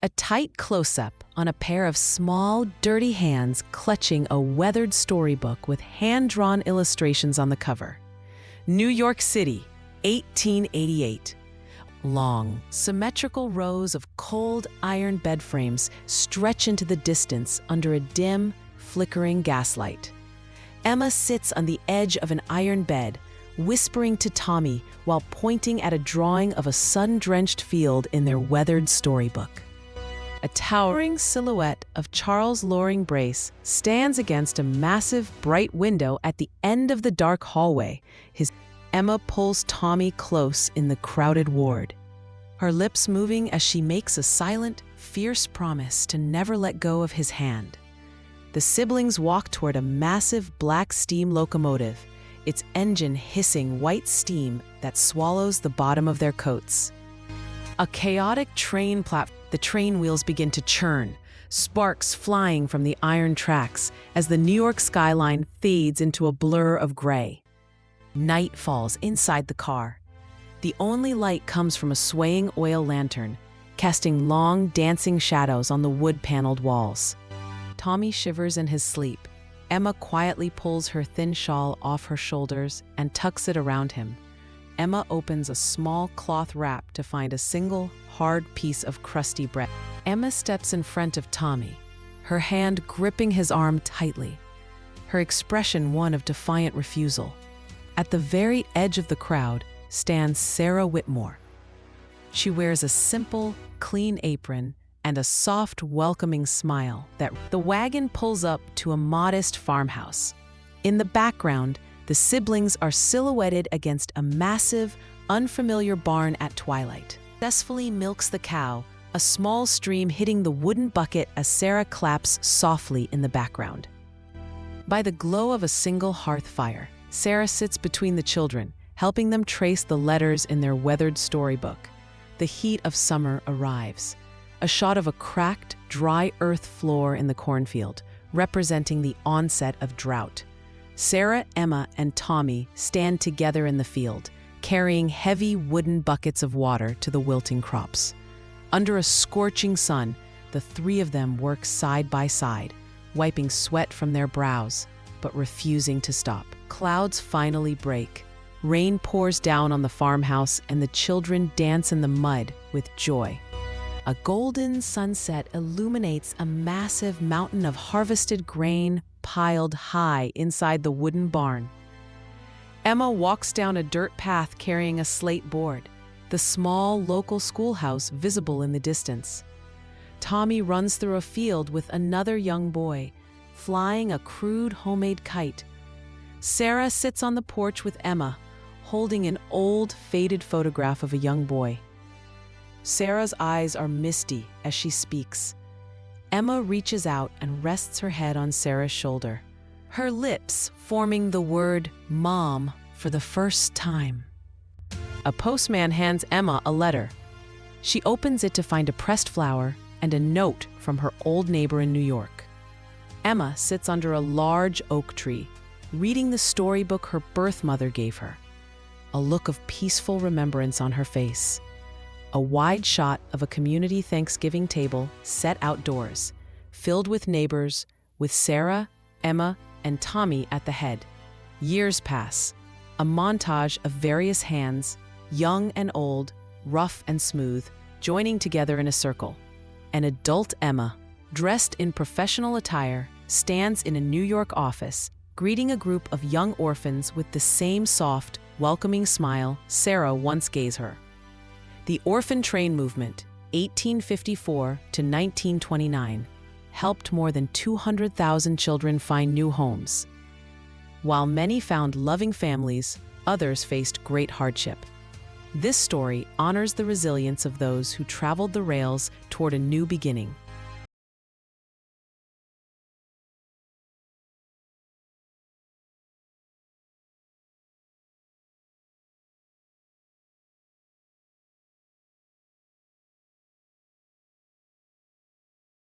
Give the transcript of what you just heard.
A tight close-up on a pair of small, dirty hands clutching a weathered storybook with hand-drawn illustrations on the cover. New York City, 1888. Long, symmetrical rows of cold iron bed frames stretch into the distance under a dim, flickering gaslight. Emma sits on the edge of an iron bed, whispering to Tommy while pointing at a drawing of a sun-drenched field in their weathered storybook. A towering silhouette of Charles Loring Brace stands against a massive, bright window at the end of the dark hallway. Emma pulls Tommy close in the crowded ward, her lips moving as she makes a silent, fierce promise to never let go of his hand. The siblings walk toward a massive black steam locomotive, its engine hissing white steam that swallows the bottom of their coats. A chaotic train platform. The train wheels begin to churn, sparks flying from the iron tracks as the New York skyline fades into a blur of gray. Night falls inside the car. The only light comes from a swaying oil lantern, casting long, dancing shadows on the wood-paneled walls. Tommy shivers in his sleep. Emma quietly pulls her thin shawl off her shoulders and tucks it around him. Emma opens a small cloth wrap to find a single, hard piece of crusty bread. Emma steps in front of Tommy, her hand gripping his arm tightly, her expression one of defiant refusal. At the very edge of the crowd stands Sarah Whitmore. She wears a simple, clean apron and a soft, welcoming smile. The wagon pulls up to a modest farmhouse. In the background, the siblings are silhouetted against a massive, unfamiliar barn at twilight. Successfully milks the cow, a small stream hitting the wooden bucket as Sarah claps softly in the background. By the glow of a single hearth fire, Sarah sits between the children, helping them trace the letters in their weathered storybook. The heat of summer arrives. A shot of a cracked, dry earth floor in the cornfield, representing the onset of drought. Sarah, Emma, and Tommy stand together in the field, carrying heavy wooden buckets of water to the wilting crops. Under a scorching sun, the three of them work side by side, wiping sweat from their brows, but refusing to stop. Clouds finally break. Rain pours down on the farmhouse, and the children dance in the mud with joy. A golden sunset illuminates a massive mountain of harvested grain piled high inside the wooden barn. Emma walks down a dirt path carrying a slate board, the small local schoolhouse visible in the distance. Tommy runs through a field with another young boy, flying a crude homemade kite. Sarah sits on the porch with Emma, holding an old, faded photograph of a young boy. Sarah's eyes are misty as she speaks. Emma reaches out and rests her head on Sarah's shoulder, her lips forming the word "Mom" for the first time. A postman hands Emma a letter. She opens it to find a pressed flower and a note from her old neighbor in New York. Emma sits under a large oak tree, reading the storybook her birth mother gave her, a look of peaceful remembrance on her face. A wide shot of a community Thanksgiving table set outdoors, filled with neighbors, with Sarah, Emma, and Tommy at the head. Years pass. A montage of various hands, young and old, rough and smooth, joining together in a circle. An adult Emma, dressed in professional attire, stands in a New York office, greeting a group of young orphans with the same soft, welcoming smile Sarah once gave her. The orphan train movement, 1854 to 1929, helped more than 200,000 children find new homes. While many found loving families, others faced great hardship. This story honors the resilience of those who traveled the rails toward a new beginning.